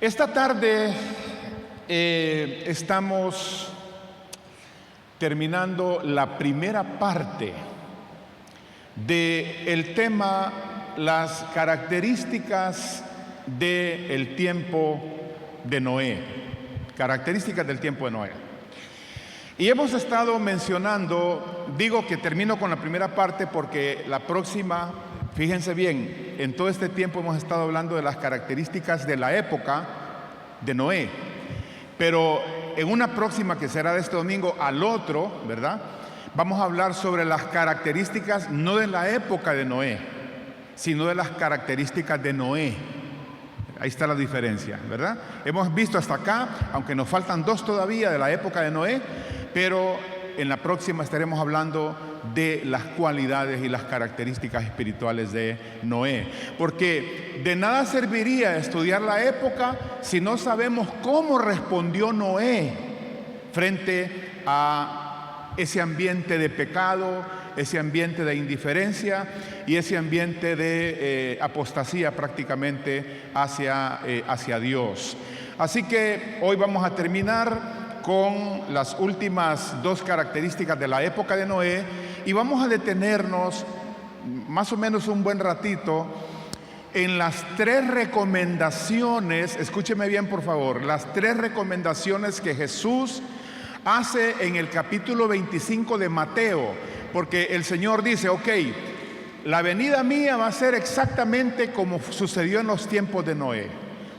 Esta tarde estamos terminando la primera parte del tema, las características del tiempo de Noé. Características del tiempo de Noé. Y hemos estado mencionando, digo que termino con la primera parte porque la próxima, fíjense bien, en todo este tiempo hemos estado hablando de las características de la época de Noé. Pero en una próxima, que será de este domingo al otro, ¿verdad?, vamos a hablar sobre las características no de la época de Noé, sino de las características de Noé. Ahí está la diferencia, ¿verdad? Hemos visto hasta acá, aunque nos faltan dos todavía de la época de Noé, pero en la próxima estaremos hablando de las cualidades y las características espirituales de Noé. Porque de nada serviría estudiar la época si no sabemos cómo respondió Noé frente a ese ambiente de pecado, ese ambiente de indiferencia y ese ambiente de apostasía prácticamente hacia Dios. Así que hoy vamos a terminar con las últimas dos características de la época de Noé y vamos a detenernos más o menos un buen ratito en las tres recomendaciones, escúcheme bien por favor, las tres recomendaciones que Jesús hace en el capítulo 25 de Mateo, porque el Señor dice, ok, la venida mía va a ser exactamente como sucedió en los tiempos de Noé.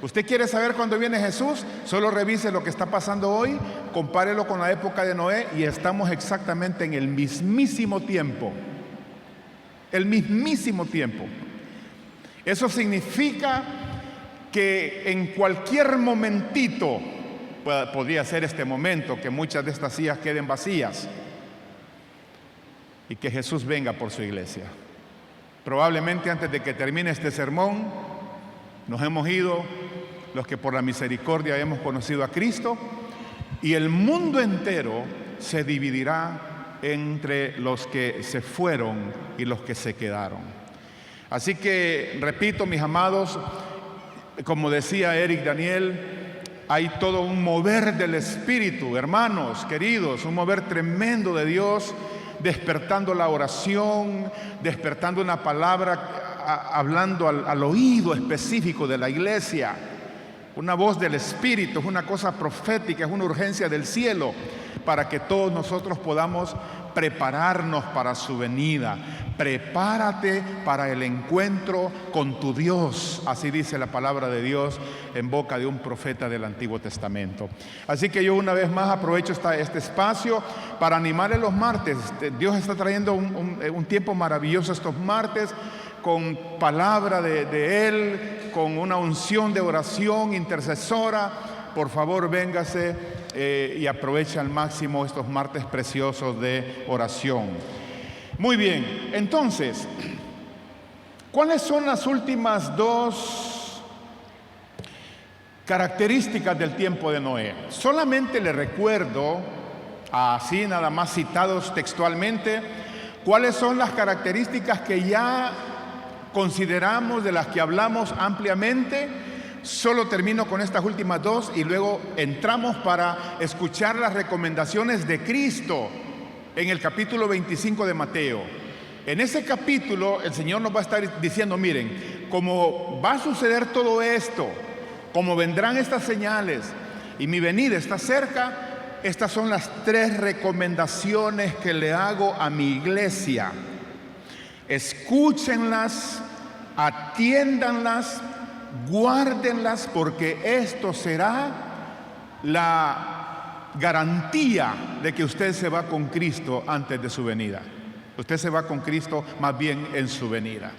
¿Usted quiere saber cuándo viene Jesús? Solo revise lo que está pasando hoy, compárelo con la época de Noé y estamos exactamente en el mismísimo tiempo. El mismísimo tiempo. Eso significa que en cualquier momentito, podría ser este momento, que muchas de estas sillas queden vacías y que Jesús venga por su iglesia. Probablemente antes de que termine este sermón, nos hemos ido los que por la misericordia hemos conocido a Cristo y el mundo entero se dividirá entre los que se fueron y los que se quedaron. Así que, repito, mis amados, como decía Eric Daniel, hay todo un mover del Espíritu, hermanos, queridos, un mover tremendo de Dios, despertando la oración, despertando una palabra, hablando al oído específico de la iglesia. Una voz del Espíritu, es una cosa profética, es una urgencia del cielo para que todos nosotros podamos prepararnos para su venida. Prepárate para el encuentro con tu Dios, así dice la palabra de Dios en boca de un profeta del Antiguo Testamento. Así que yo una vez más aprovecho este espacio para animarle los martes. Dios está trayendo un tiempo maravilloso estos martes, con palabra de Él, con una unción de oración intercesora. Por favor, véngase y aproveche al máximo estos martes preciosos de oración. Muy bien, entonces, ¿cuáles son las últimas dos características del tiempo de Noé? Solamente le recuerdo, así nada más citados textualmente, cuáles son las características que ya consideramos, de las que hablamos ampliamente. Solo termino con estas últimas dos y luego entramos para escuchar las recomendaciones de Cristo en el capítulo 25 de Mateo. En ese capítulo el Señor nos va a estar diciendo, miren, como va a suceder todo esto, como vendrán estas señales y mi venida está cerca, estas son las tres recomendaciones que le hago a mi iglesia. Escúchenlas, atiéndanlas, guárdenlas, porque esto será la garantía de que usted se va con Cristo antes de su venida. Usted se va con Cristo más bien en su venida.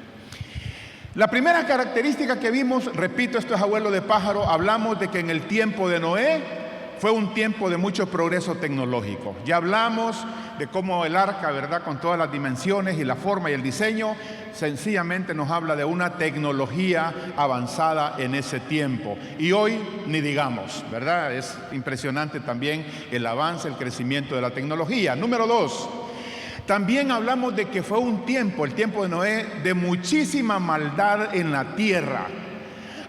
La primera característica que vimos, repito, esto es abuelo de pájaro, hablamos de que en el tiempo de Noé fue un tiempo de mucho progreso tecnológico. Ya hablamos de cómo el arca, ¿verdad?, con todas las dimensiones y la forma y el diseño, sencillamente nos habla de una tecnología avanzada en ese tiempo. Y hoy ni digamos, ¿verdad? Es impresionante también el avance, el crecimiento de la tecnología. Número dos, también hablamos de que fue un tiempo, el tiempo de Noé, de muchísima maldad en la tierra.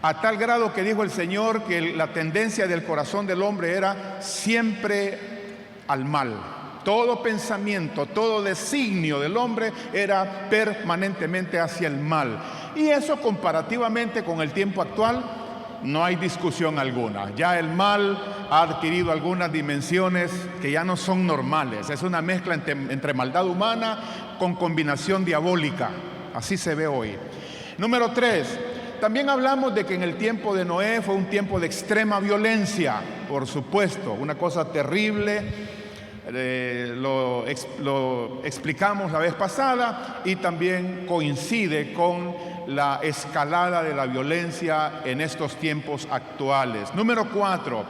a tal grado que dijo el Señor que la tendencia del corazón del hombre era siempre al mal. Todo pensamiento, todo designio del hombre era permanentemente hacia el mal. Y eso comparativamente con el tiempo actual, no hay discusión alguna. Ya el mal ha adquirido algunas dimensiones que ya no son normales. Es una mezcla entre maldad humana con combinación diabólica. Así se ve hoy. Número 3. También hablamos de que en el tiempo de Noé fue un tiempo de extrema violencia. Por supuesto, una cosa terrible. Lo explicamos la vez pasada y también coincide con la escalada de la violencia en estos tiempos actuales. Número 4,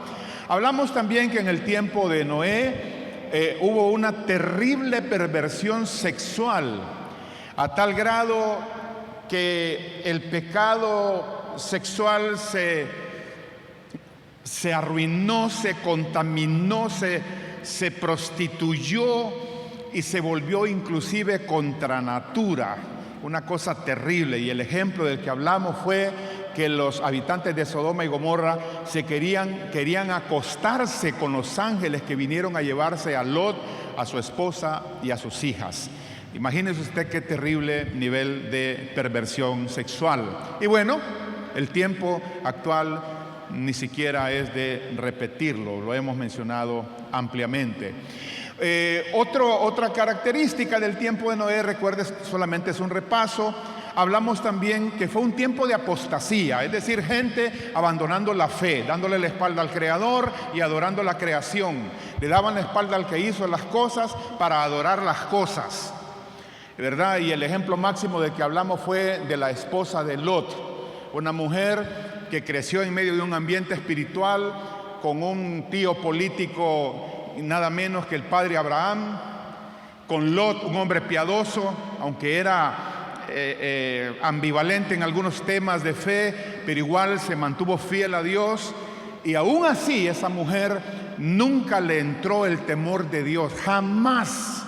hablamos también que en el tiempo de Noé hubo una terrible perversión sexual, a tal grado que el pecado sexual se arruinó, se contaminó, se prostituyó y se volvió inclusive contra natura, una cosa terrible. Y el ejemplo del que hablamos fue que los habitantes de Sodoma y Gomorra querían acostarse con los ángeles que vinieron a llevarse a Lot, a su esposa y a sus hijas. Imagínese usted qué terrible nivel de perversión sexual. Y bueno, el tiempo actual ni siquiera es de repetirlo, lo hemos mencionado ampliamente. Otra característica del tiempo de Noé, recuerde, solamente es un repaso. Hablamos también que fue un tiempo de apostasía, es decir, gente abandonando la fe, dándole la espalda al Creador y adorando la creación. Le daban la espalda al que hizo las cosas para adorar las cosas, ¿verdad? Y el ejemplo máximo del que hablamos fue de la esposa de Lot, una mujer que creció en medio de un ambiente espiritual con un tío político nada menos que el padre Abraham, con Lot, un hombre piadoso, aunque era ambivalente en algunos temas de fe, pero igual se mantuvo fiel a Dios. Y aún así esa mujer nunca le entró el temor de Dios, jamás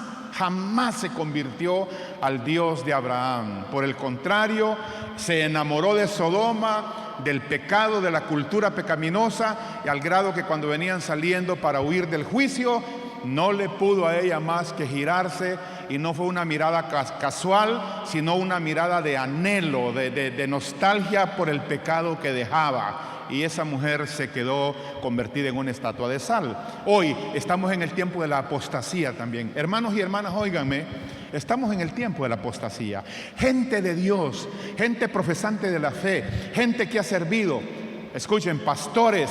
se convirtió al Dios de Abraham. Por el contrario, se enamoró de Sodoma, del pecado, de la cultura pecaminosa, y al grado que cuando venían saliendo para huir del juicio, no le pudo a ella más que girarse, y no fue una mirada casual, sino una mirada de anhelo, de nostalgia por el pecado que dejaba. Y esa mujer se quedó convertida en una estatua de sal. Hoy estamos en el tiempo de la apostasía también. Hermanos y hermanas, óiganme, estamos en el tiempo de la apostasía. Gente de Dios, gente profesante de la fe, gente que ha servido, escuchen, pastores,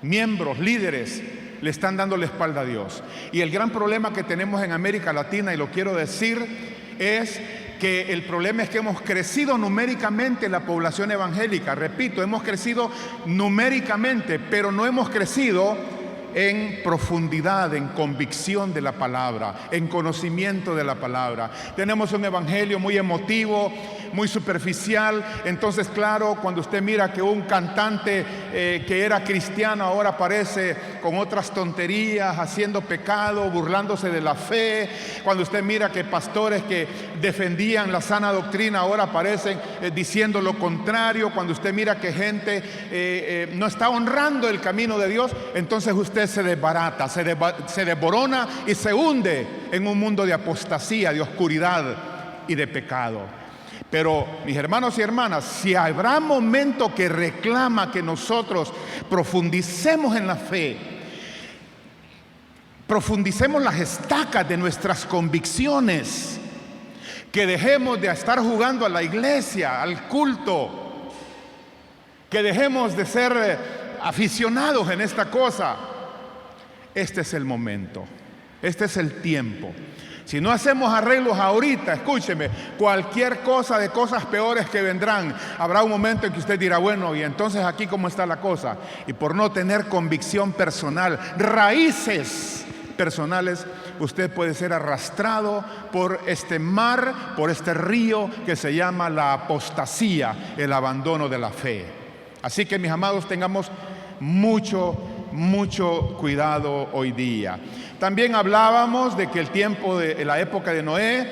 miembros, líderes, le están dando la espalda a Dios. Y el gran problema que tenemos en América Latina, y lo quiero decir, es que el problema es que hemos crecido numéricamente la población evangélica. Repito, hemos crecido numéricamente, pero no hemos crecido en profundidad, en convicción de la palabra, en conocimiento de la palabra. Tenemos un evangelio muy emotivo, muy superficial. Entonces, claro, cuando usted mira que un cantante que era cristiano ahora aparece con otras tonterías, haciendo pecado, burlándose de la fe. Cuando usted mira que pastores que defendían la sana doctrina ahora aparecen diciendo lo contrario. Cuando usted mira que gente no está honrando el camino de Dios, entonces usted se desbarata, se desborona y se hunde en un mundo de apostasía, de oscuridad y de pecado. Pero, mis hermanos y hermanas, si habrá momento que reclama que nosotros profundicemos en la fe, profundicemos las estacas de nuestras convicciones, que dejemos de estar jugando a la iglesia, al culto, que dejemos de ser aficionados en esta cosa, este es el momento, este es el tiempo. Si no hacemos arreglos ahorita, escúcheme, cualquier cosa de cosas peores que vendrán, habrá un momento en que usted dirá, bueno, y entonces aquí cómo está la cosa. Y por no tener convicción personal, raíces personales, usted puede ser arrastrado por este mar, por este río que se llama la apostasía, el abandono de la fe. Así que, mis amados, tengamos mucho cuidado hoy día. También hablábamos de que el tiempo de la época de Noé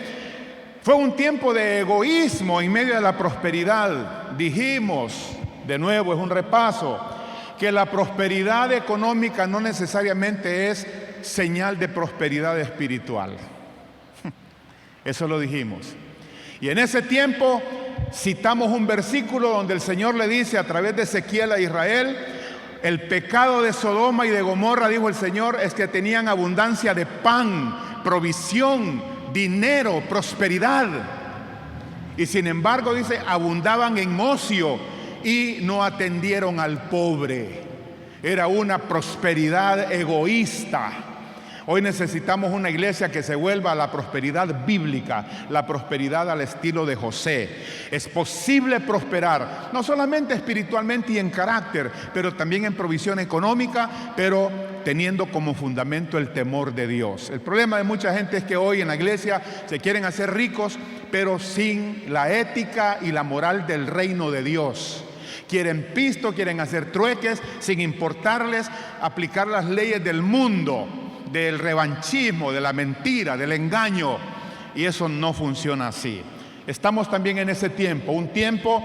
fue un tiempo de egoísmo en medio de la prosperidad. Dijimos de nuevo, es un repaso, que la prosperidad económica no necesariamente es señal de prosperidad espiritual. Eso lo dijimos. Y en ese tiempo citamos un versículo donde el Señor le dice a través de Ezequiel a Israel: el pecado de Sodoma y de Gomorra, dijo el Señor, es que tenían abundancia de pan, provisión, dinero, prosperidad. Y sin embargo, dice, abundaban en ocio y no atendieron al pobre. Era una prosperidad egoísta. Hoy necesitamos una iglesia que se vuelva a la prosperidad bíblica, la prosperidad al estilo de José. Es posible prosperar, no solamente espiritualmente y en carácter, pero también en provisión económica, pero teniendo como fundamento el temor de Dios. El problema de mucha gente es que hoy en la iglesia se quieren hacer ricos, pero sin la ética y la moral del reino de Dios. Quieren pisto, quieren hacer trueques, sin importarles aplicar las leyes del mundo, del revanchismo, de la mentira, del engaño, y eso no funciona así. Estamos también en ese tiempo, un tiempo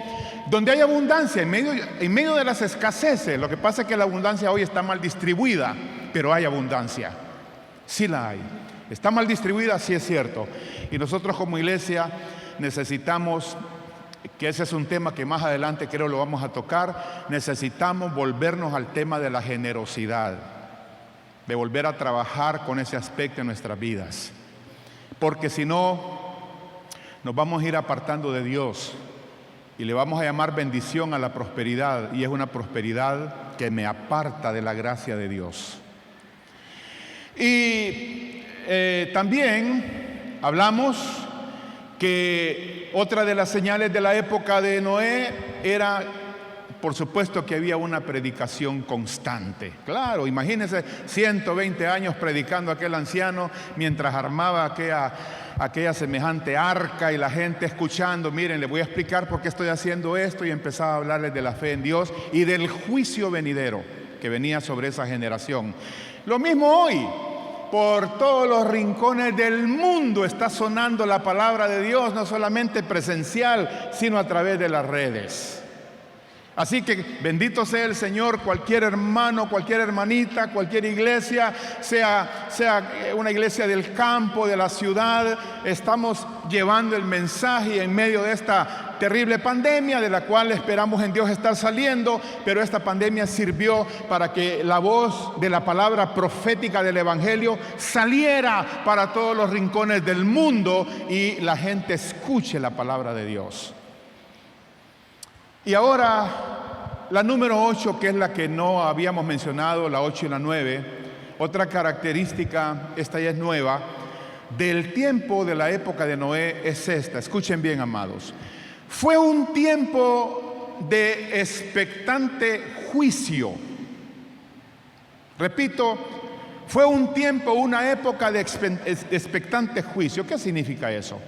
donde hay abundancia en medio de las escaseces. Lo que pasa es que la abundancia hoy está mal distribuida, pero hay abundancia, sí la hay. Está mal distribuida, sí es cierto, y nosotros como iglesia necesitamos, que ese es un tema que más adelante creo lo vamos a tocar, necesitamos volvernos al tema de la generosidad, de volver a trabajar con ese aspecto en nuestras vidas, porque si no, nos vamos a ir apartando de Dios y le vamos a llamar bendición a la prosperidad, y es una prosperidad que me aparta de la gracia de Dios. Y también hablamos que otra de las señales de la época de Noé era, por supuesto, que había una predicación constante. Claro, imagínense 120 años predicando aquel anciano mientras armaba aquella semejante arca y la gente escuchando. Miren, les voy a explicar por qué estoy haciendo esto, y empezaba a hablarles de la fe en Dios y del juicio venidero que venía sobre esa generación. Lo mismo hoy. Por todos los rincones del mundo está sonando la palabra de Dios, no solamente presencial, sino a través de las redes. Así que bendito sea el Señor, cualquier hermano, cualquier hermanita, cualquier iglesia, sea una iglesia del campo, de la ciudad, estamos llevando el mensaje en medio de esta terrible pandemia, de la cual esperamos en Dios estar saliendo, pero esta pandemia sirvió para que la voz de la palabra profética del Evangelio saliera para todos los rincones del mundo y la gente escuche la palabra de Dios. Y ahora, la número 8, que es la que no habíamos mencionado, la 8 y la 9, otra característica, esta ya es nueva, del tiempo de la época de Noé es esta. Escuchen bien, amados. Fue un tiempo de expectante juicio. Repito, fue un tiempo, una época de expectante juicio. ¿Qué significa eso?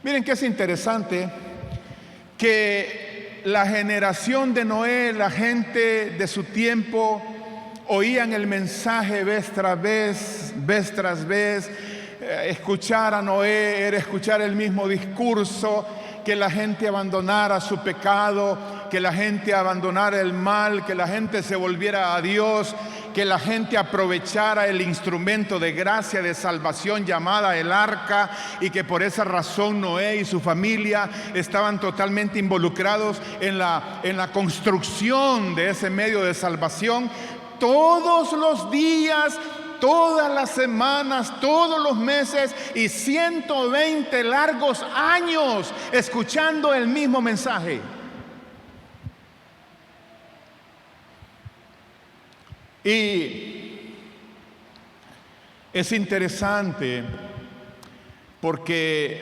Miren que es interesante que la generación de Noé, la gente de su tiempo, oían el mensaje vez tras vez. Escuchar a Noé era escuchar el mismo discurso, que la gente abandonara su pecado, que la gente abandonara el mal, que la gente se volviera a Dios, que la gente aprovechara el instrumento de gracia, de salvación llamada el arca, y que por esa razón Noé y su familia estaban totalmente involucrados en la construcción de ese medio de salvación. Todos los días, todas las semanas, todos los meses y 120 largos años escuchando el mismo mensaje. Y es interesante porque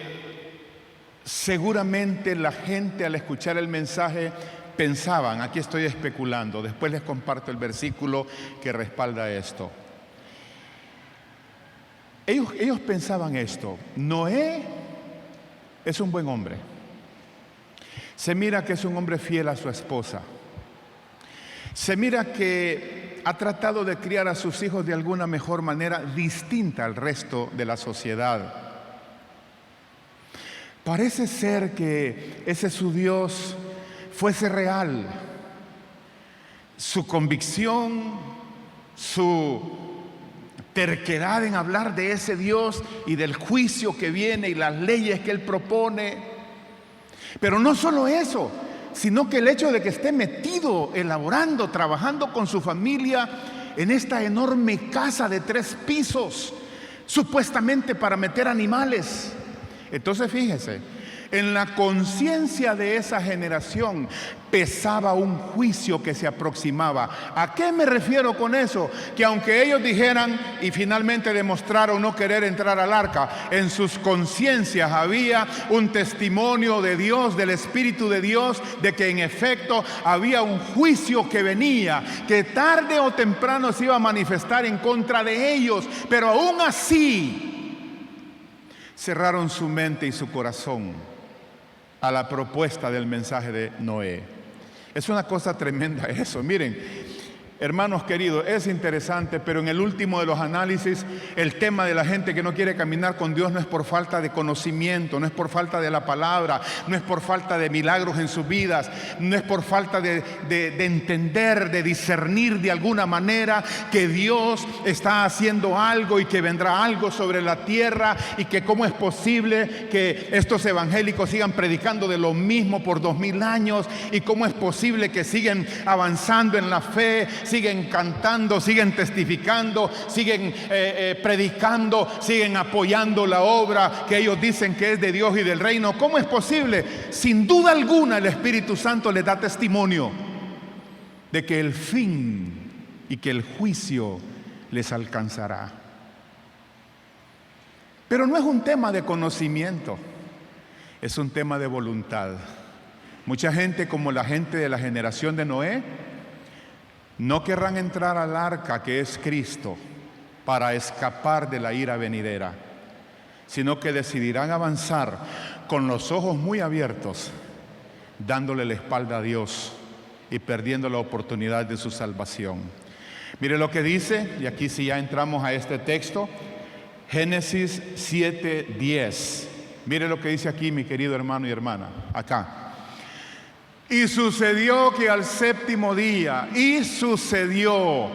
seguramente la gente al escuchar el mensaje pensaban, aquí estoy especulando, después les comparto el versículo que respalda esto. Ellos pensaban esto: Noé es un buen hombre, se mira que es un hombre fiel a su esposa, se mira que ha tratado de criar a sus hijos de alguna mejor manera distinta al resto de la sociedad. Parece ser que ese su Dios fuese real, su convicción, su terquedad en hablar de ese Dios y del juicio que viene y las leyes que Él propone. Pero no solo eso, sino que el hecho de que esté metido, elaborando, trabajando con su familia en esta enorme casa de 3 pisos, supuestamente para meter animales. Entonces fíjese, en la conciencia de esa generación pesaba un juicio que se aproximaba. ¿A qué me refiero con eso? Que aunque ellos dijeran y finalmente demostraron no querer entrar al arca, en sus conciencias había un testimonio de Dios, del Espíritu de Dios, de que en efecto había un juicio que venía, que tarde o temprano se iba a manifestar en contra de ellos. Pero aún así cerraron su mente y su corazón a la propuesta del mensaje de Noé. Es una cosa tremenda eso. Miren, hermanos queridos, es interesante, pero en el último de los análisis, el tema de la gente que no quiere caminar con Dios no es por falta de conocimiento, no es por falta de la palabra, no es por falta de milagros en sus vidas, no es por falta de entender, de discernir de alguna manera que Dios está haciendo algo y que vendrá algo sobre la tierra, y que cómo es posible que estos evangélicos sigan predicando de lo mismo por 2000 años, y cómo es posible que sigan avanzando en la fe, siguen cantando, siguen testificando, siguen predicando, siguen apoyando la obra que ellos dicen que es de Dios y del reino. ¿Cómo es posible? Sin duda alguna el Espíritu Santo les da testimonio de que el fin y que el juicio les alcanzará. Pero no es un tema de conocimiento, es un tema de voluntad. Mucha gente, como la gente de la generación de Noé, no querrán entrar al arca que es Cristo para escapar de la ira venidera, sino que decidirán avanzar con los ojos muy abiertos, dándole la espalda a Dios y perdiendo la oportunidad de su salvación. Mire lo que dice, y aquí sí ya entramos a este texto, Génesis 7:10. Mire lo que dice aquí, mi querido hermano y hermana, acá. Y sucedió que al 7º día, y sucedió,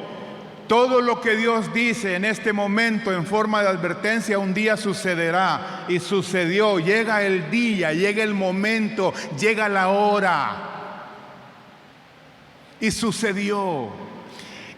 todo lo que Dios dice en este momento en forma de advertencia, un día sucederá. Y sucedió, llega el día, llega el momento, llega la hora. Y sucedió.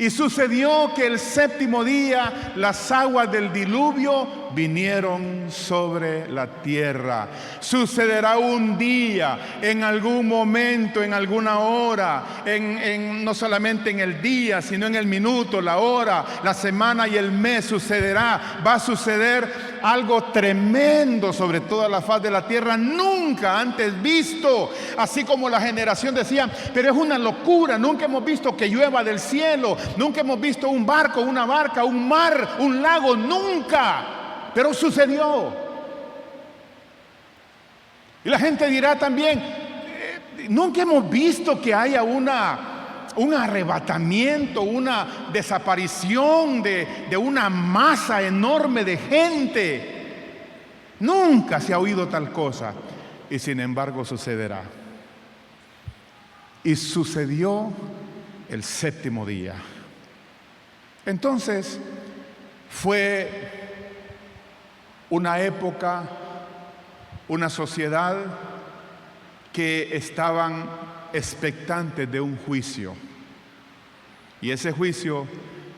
Y sucedió que el 7º día las aguas del diluvio vinieron sobre la tierra. Sucederá un día, en algún momento, en alguna hora, no solamente en el día, sino en el minuto, la hora, la semana y el mes sucederá. Va a suceder algo tremendo sobre toda la faz de la tierra, nunca antes visto. Así como la generación decía, pero es una locura, nunca hemos visto que llueva del cielo, nunca hemos visto un barco, una barca, un mar, un lago, nunca. Pero sucedió. Y la gente dirá también, nunca hemos visto que haya un arrebatamiento, una desaparición de una masa enorme de gente. Nunca se ha oído tal cosa. Y sin embargo sucederá. Y sucedió el 7º día. Entonces fue una época, una sociedad que estaban expectantes de un juicio. Y ese juicio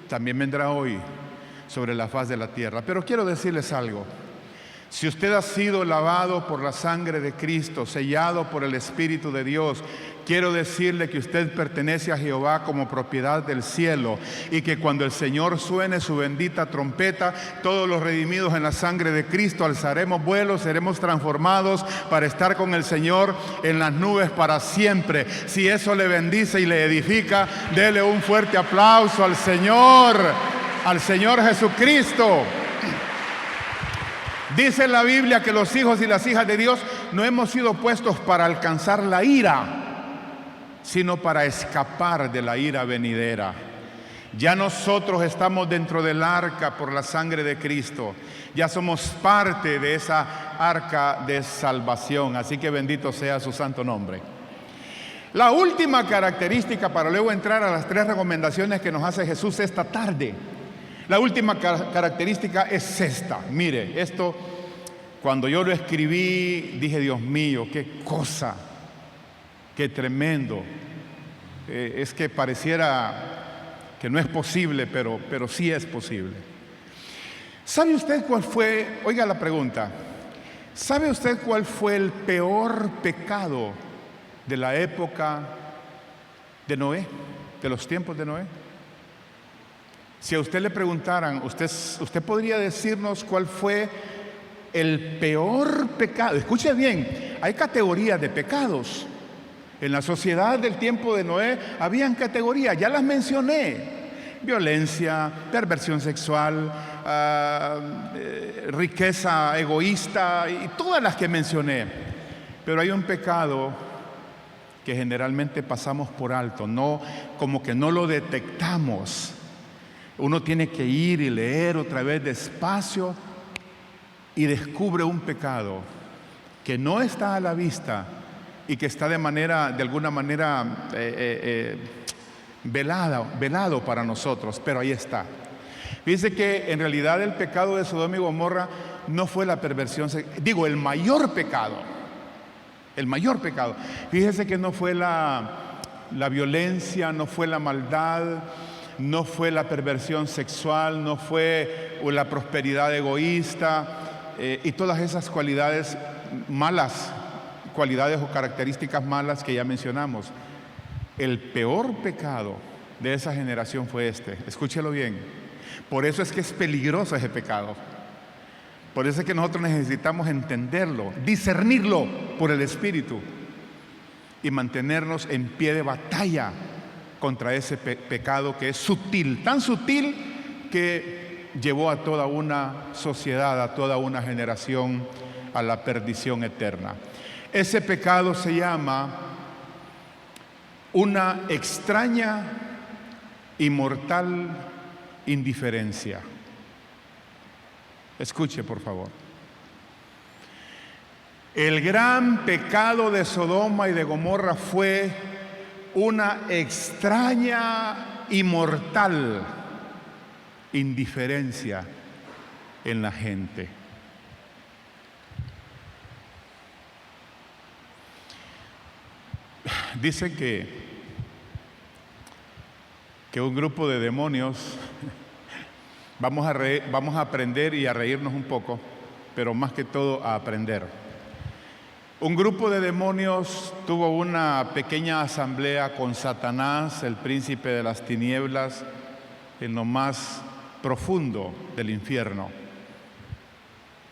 también vendrá hoy sobre la faz de la tierra. Pero quiero decirles algo. Si usted ha sido lavado por la sangre de Cristo, sellado por el Espíritu de Dios, quiero decirle que usted pertenece a Jehová como propiedad del cielo, y que cuando el Señor suene su bendita trompeta, todos los redimidos en la sangre de Cristo alzaremos vuelo, seremos transformados para estar con el Señor en las nubes para siempre. Si eso le bendice y le edifica, dele un fuerte aplauso al Señor Jesucristo. Dice la Biblia que los hijos y las hijas de Dios no hemos sido puestos para alcanzar la ira, sino para escapar de la ira venidera. Ya nosotros estamos dentro del arca por la sangre de Cristo. Ya somos parte de esa arca de salvación. Así que bendito sea su santo nombre. La última característica, para luego entrar a las 3 recomendaciones que nos hace Jesús esta tarde. La última característica es esta. Mire, esto, cuando yo lo escribí, dije, Dios mío, qué cosa, qué tremendo. Es que pareciera que no es posible, pero sí es posible. ¿Sabe usted cuál fue? Oiga la pregunta. ¿Sabe usted cuál fue el peor pecado de la época de Noé, de los tiempos de Noé? Si a usted le preguntaran, usted podría decirnos cuál fue el peor pecado. Escuche bien, hay categorías de pecados. En la sociedad del tiempo de Noé habían categorías, ya las mencioné: violencia, perversión sexual, riqueza egoísta y todas las que mencioné. Pero hay un pecado que generalmente pasamos por alto, no, como que no lo detectamos. Uno tiene que ir y leer otra vez despacio y descubre un pecado que no está a la vista y que está de alguna manera velado para nosotros, pero ahí está. Dice que en realidad el pecado de Sodoma y Gomorra no fue la perversión, el mayor pecado. El mayor pecado. Fíjese que no fue la violencia, no fue la maldad, no fue la perversión sexual, no fue la prosperidad egoísta y todas esas cualidades malas, cualidades o características malas que ya mencionamos. El peor pecado de esa generación fue este. Escúchelo bien. Por eso es que es peligroso ese pecado. Por eso es que nosotros necesitamos entenderlo, discernirlo por el Espíritu y mantenernos en pie de batalla contra ese pecado que es sutil, tan sutil que llevó a toda una sociedad, a toda una generación a la perdición eterna. Ese pecado se llama una extraña y mortal indiferencia. Escuche, por favor. El gran pecado de Sodoma y de Gomorra fue una extraña y mortal indiferencia en la gente. Dicen que un grupo de demonios, vamos a aprender y a reírnos un poco, pero más que todo a aprender. Un grupo de demonios tuvo una pequeña asamblea con Satanás, el príncipe de las tinieblas, en lo más profundo del infierno.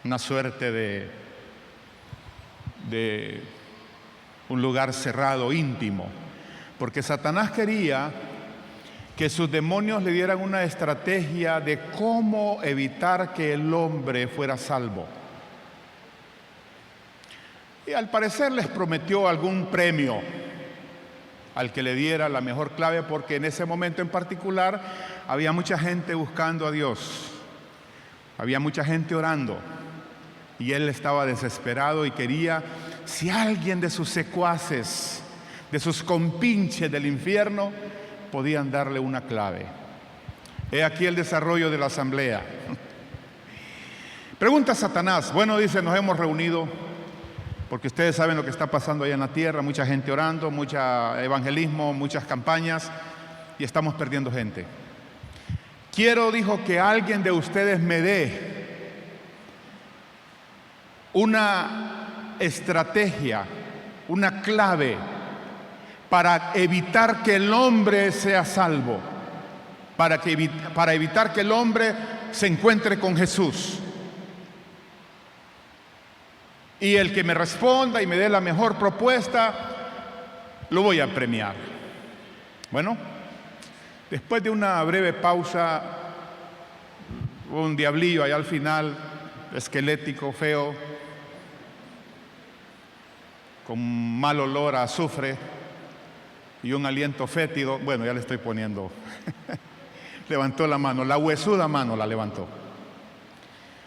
Una suerte de un lugar cerrado, íntimo, porque Satanás quería que sus demonios le dieran una estrategia de cómo evitar que el hombre fuera salvo. Y al parecer les prometió algún premio al que le diera la mejor clave, porque en ese momento en particular había mucha gente buscando a Dios, había mucha gente orando, y él estaba desesperado y quería, si alguien de sus secuaces, de sus compinches del infierno, podían darle una clave. He aquí el desarrollo de la asamblea. Pregunta Satanás. Bueno, dice, nos hemos reunido porque ustedes saben lo que está pasando allá en la tierra, mucha gente orando, mucho evangelismo, muchas campañas, y estamos perdiendo gente. Quiero, dijo, que alguien de ustedes me dé una estrategia, una clave para evitar que el hombre sea salvo, para evitar que el hombre se encuentre con Jesús. Y el que me responda y me dé la mejor propuesta, lo voy a premiar. Bueno, después de una breve pausa, un diablillo allá al final, esquelético, feo, con mal olor a azufre y un aliento fétido. Bueno, ya le estoy poniendo. Levantó la mano, la huesuda mano la levantó.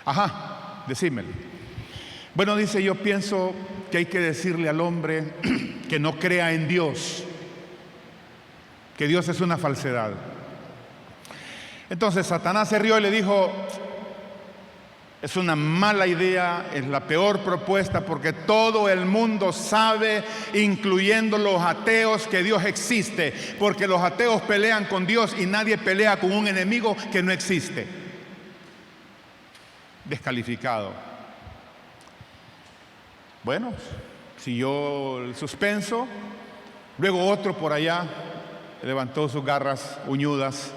Ajá, decímelo. Bueno, dice, yo pienso que hay que decirle al hombre que no crea en Dios, que Dios es una falsedad. Entonces Satanás se rió y le dijo, es una mala idea, es la peor propuesta, porque todo el mundo sabe, incluyendo los ateos, que Dios existe, porque los ateos pelean con Dios y nadie pelea con un enemigo que no existe. Descalificado. Bueno, siguió el suspenso. Luego otro por allá levantó sus garras uñudas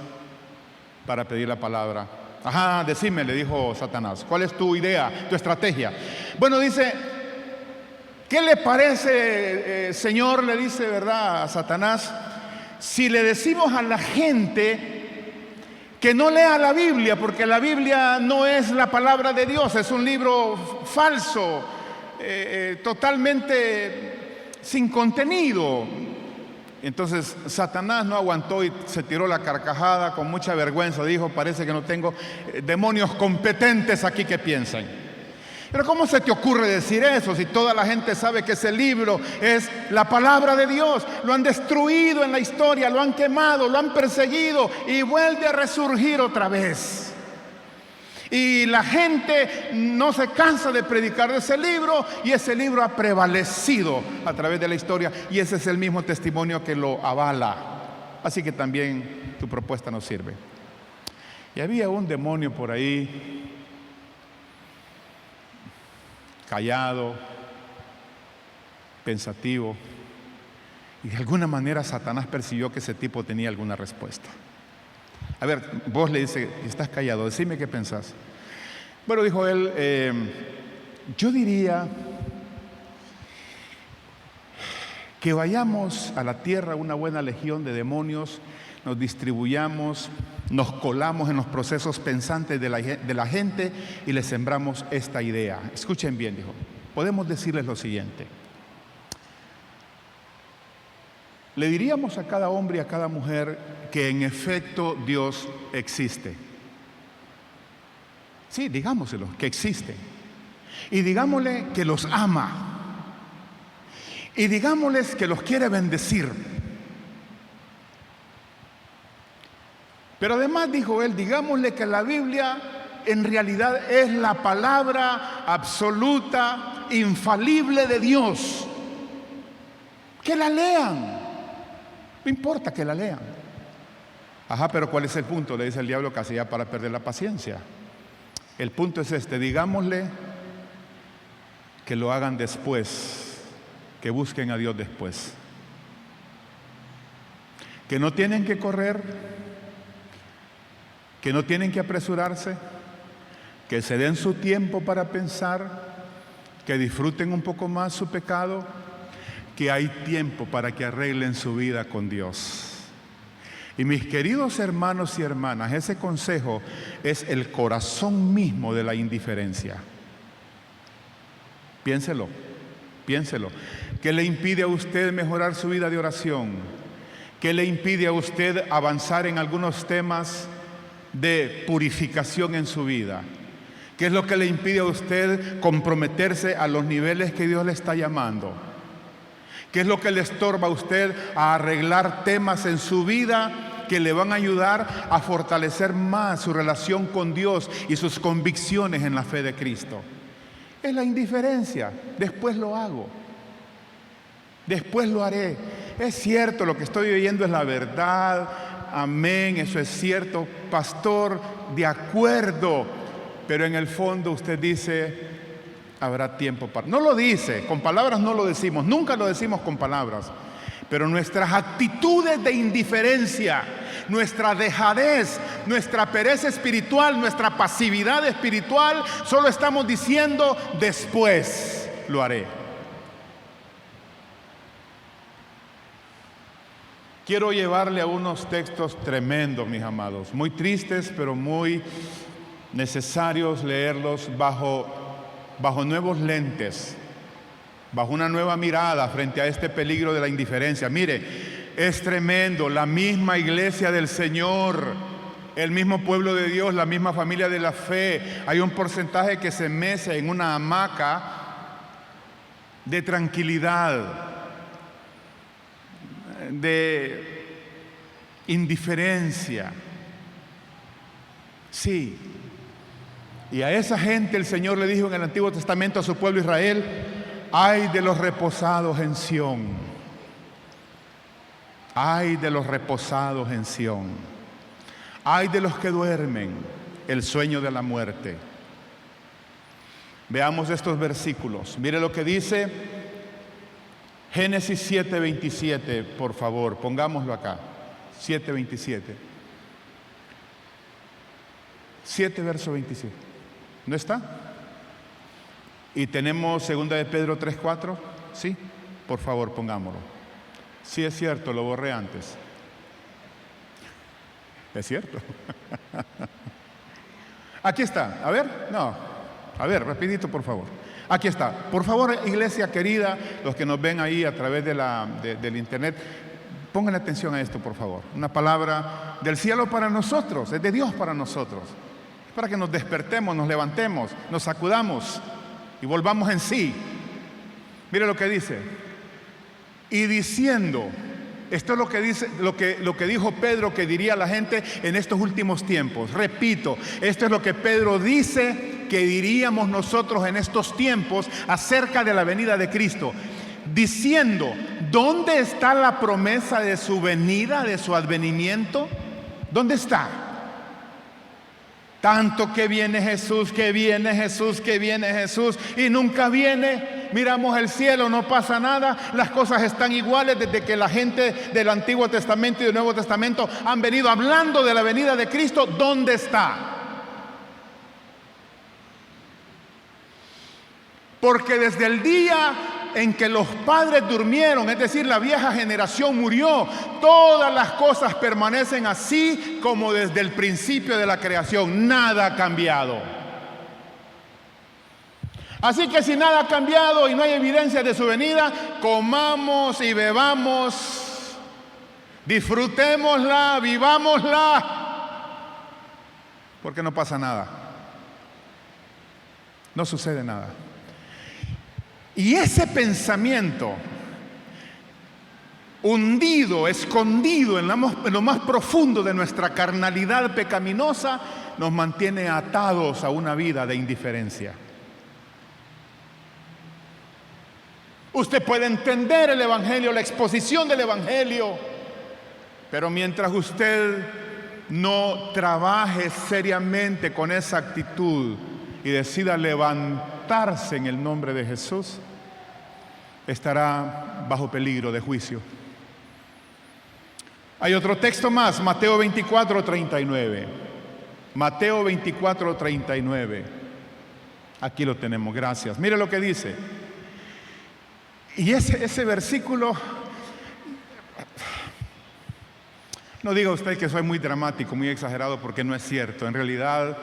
para pedir la palabra. Ajá, decime, le dijo Satanás, ¿cuál es tu idea, tu estrategia? Bueno, dice, ¿qué le parece, Señor? Le dice, ¿verdad?, a Satanás, si le decimos a la gente que no lea la Biblia, porque la Biblia no es la palabra de Dios, es un libro falso, totalmente sin contenido. Entonces Satanás no aguantó y se tiró la carcajada con mucha vergüenza. Dijo, parece que no tengo demonios competentes aquí que piensan. Pero ¿cómo se te ocurre decir eso si toda la gente sabe que ese libro es la palabra de Dios? Lo han destruido en la historia, lo han quemado, lo han perseguido y vuelve a resurgir otra vez. Y la gente no se cansa de predicar de ese libro, y ese libro ha prevalecido a través de la historia, y ese es el mismo testimonio que lo avala. Así que también tu propuesta no sirve. Y había un demonio por ahí, callado, pensativo, y de alguna manera Satanás percibió que ese tipo tenía alguna respuesta. A ver, vos le dice, estás callado, decime qué pensás. Bueno, dijo él, yo diría que vayamos a la tierra una buena legión de demonios, nos distribuyamos, nos colamos en los procesos pensantes de la gente y les sembramos esta idea. Escuchen bien, dijo, podemos decirles lo siguiente. Le diríamos a cada hombre y a cada mujer que en efecto Dios existe. Sí, digámoselo, que existe. Y digámosle que los ama. Y digámosles que los quiere bendecir. Pero además, dijo él, digámosle que la Biblia en realidad es la palabra absoluta, infalible de Dios. Que la lean. No importa que la lean. Ajá, pero ¿cuál es el punto? Le dice el diablo casi ya para perder la paciencia. El punto es este, digámosle que lo hagan después, que busquen a Dios después. Que no tienen que correr, que no tienen que apresurarse, que se den su tiempo para pensar, que disfruten un poco más su pecado, que hay tiempo para que arreglen su vida con Dios. Y mis queridos hermanos y hermanas, ese consejo es el corazón mismo de la indiferencia. Piénselo, piénselo. ¿Qué le impide a usted mejorar su vida de oración? ¿Qué le impide a usted avanzar en algunos temas de purificación en su vida? ¿Qué es lo que le impide a usted comprometerse a los niveles que Dios le está llamando? ¿Qué es lo que le estorba a usted a arreglar temas en su vida que le van a ayudar a fortalecer más su relación con Dios y sus convicciones en la fe de Cristo? Es la indiferencia. Después lo hago. Después lo haré. Es cierto, lo que estoy oyendo es la verdad. Amén, eso es cierto. Pastor, de acuerdo. Pero en el fondo usted dice, habrá tiempo para... No lo dice, con palabras no lo decimos, nunca lo decimos con palabras. Pero nuestras actitudes de indiferencia, nuestra dejadez, nuestra pereza espiritual, nuestra pasividad espiritual, solo estamos diciendo, después lo haré. Quiero llevarle a unos textos tremendos, mis amados, muy tristes, pero muy necesarios leerlos bajo nuevos lentes, bajo una nueva mirada frente a este peligro de la indiferencia. Mire, es tremendo, la misma iglesia del Señor, el mismo pueblo de Dios, la misma familia de la fe. Hay un porcentaje que se mece en una hamaca de tranquilidad, de indiferencia. Sí. Y a esa gente el Señor le dijo en el Antiguo Testamento a su pueblo Israel: ay de los reposados en Sión. Ay de los reposados en Sión. Ay de los que duermen el sueño de la muerte. Veamos estos versículos. Mire lo que dice Génesis 7:27, por favor, pongámoslo acá. 7:27. 7 verso 27. ¿No está? Y tenemos 2 de Pedro 3:4. Sí, por favor, pongámoslo. Sí, es cierto, lo borré antes. Es cierto. Aquí está. A ver, no. A ver, rapidito, por favor. Aquí está. Por favor, iglesia querida, los que nos ven ahí a través del internet, pongan atención a esto, por favor. Una palabra del cielo para nosotros, es de Dios para nosotros. Es para que nos despertemos, nos levantemos, nos sacudamos y volvamos en sí. Mire lo que dice. Y diciendo, esto es lo que dice, lo que dijo Pedro que diría la gente en estos últimos tiempos. Repito, esto es lo que Pedro dice que diríamos nosotros en estos tiempos acerca de la venida de Cristo. Diciendo, ¿dónde está la promesa de su venida, de su advenimiento? ¿Dónde está? Tanto que viene Jesús, que viene Jesús, que viene Jesús, y nunca viene. Miramos el cielo, no pasa nada, las cosas están iguales desde que la gente del Antiguo Testamento y del Nuevo Testamento han venido hablando de la venida de Cristo. ¿Dónde está? Porque desde el día en que los padres durmieron, es decir, la vieja generación murió, todas las cosas permanecen así como desde el principio de la creación. Nada ha cambiado. Así que si nada ha cambiado y no hay evidencia de su venida, comamos y bebamos, disfrutémosla, vivámosla, porque no pasa nada. No sucede nada. Y ese pensamiento hundido, escondido en lo más profundo de nuestra carnalidad pecaminosa, nos mantiene atados a una vida de indiferencia. Usted puede entender el Evangelio, la exposición del Evangelio, pero mientras usted no trabaje seriamente con esa actitud y decida levantarse en el nombre de Jesús, estará bajo peligro de juicio. Hay otro texto más, Mateo 24:39. Mateo 24:39. Aquí lo tenemos, gracias. Mire lo que dice. Y ese versículo, no diga usted que soy muy dramático, muy exagerado, porque no es cierto. En realidad,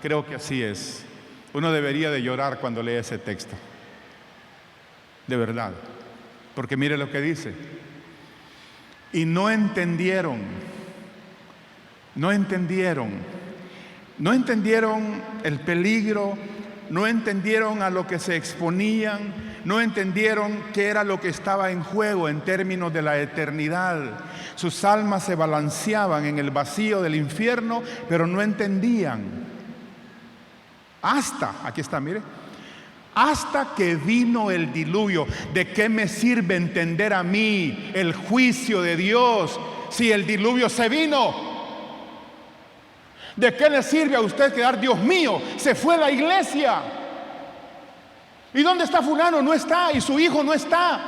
creo que así es. Uno debería de llorar cuando lee ese texto. De verdad. Porque mire lo que dice. Y no entendieron el peligro, no entendieron a lo que se exponían, no entendieron qué era lo que estaba en juego en términos de la eternidad. Sus almas se balanceaban en el vacío del infierno, pero no entendían. Aquí está, mire. Hasta que vino el diluvio. ¿De qué me sirve entender a mí el juicio de Dios si el diluvio se vino? ¿De qué le sirve a usted quedar, Dios mío, se fue la iglesia? ¿Y dónde está fulano? No está. Y su hijo no está.